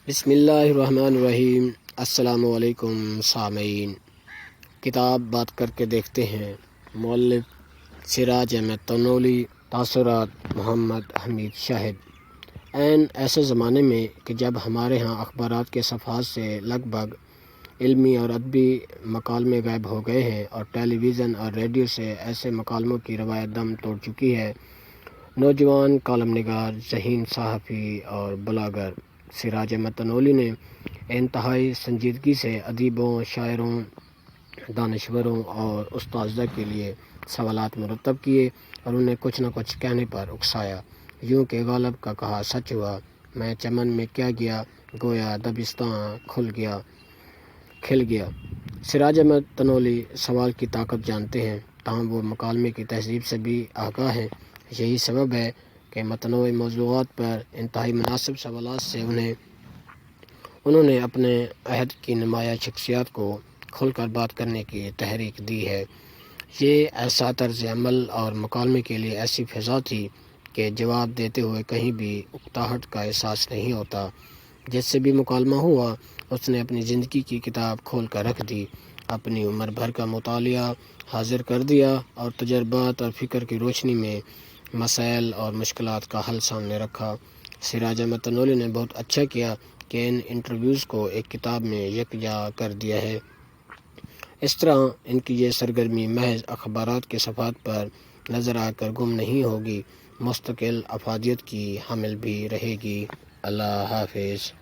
بسم اللہ الرحمن الرحیم۔ السلام علیکم سامعین، کتاب بات کر کے دیکھتے ہیں۔ مؤلف سراج احمد تنولی، تاثرات محمد حمید شاہد۔ ایسے زمانے میں کہ جب ہمارے ہاں اخبارات کے صفحات سے لگ بھگ علمی اور ادبی مکالمے غائب ہو گئے ہیں اور ٹیلی ویژن اور ریڈیو سے ایسے مکالموں کی روایت دم توڑ چکی ہے، نوجوان کالم نگار، ذہین صحافی اور بلاگر سراج احمد تنولی نے انتہائی سنجیدگی سے ادیبوں، شاعروں، دانشوروں اور اساتذہ کے لیے سوالات مرتب کیے اور انہیں کچھ نہ کچھ کہنے پر اکسایا۔ یوں کہ غالب کا کہا سچ ہوا، میں چمن میں کیا گیا، گویا دبستاں کھل گیا۔ سراج احمد تنولی سوال کی طاقت جانتے ہیں، تاہم وہ مکالمے کی تہذیب سے بھی آگاہ ہیں۔ یہی سبب ہے کہ متنوع موضوعات پر انتہائی مناسب سوالات سے انہوں نے اپنے عہد کی نمایاں شخصیات کو کھل کر بات کرنے کی تحریک دی ہے۔ یہ ایسا طرز عمل اور مکالمے کے لیے ایسی فضا تھی کہ جواب دیتے ہوئے کہیں بھی اکتاہٹ کا احساس نہیں ہوتا۔ جس سے بھی مکالمہ ہوا، اس نے اپنی زندگی کی کتاب کھول کر رکھ دی، اپنی عمر بھر کا مطالعہ حاضر کر دیا اور تجربات اور فکر کی روشنی میں مسائل اور مشکلات کا حل سامنے رکھا۔ سراج احمد تنولی نے بہت اچھا کیا کہ ان انٹرویوز کو ایک کتاب میں یکجا کر دیا ہے۔ اس طرح ان کی یہ سرگرمی محض اخبارات کے صفحات پر نظر آ کر گم نہیں ہوگی، مستقل افادیت کی حامل بھی رہے گی۔ اللہ حافظ۔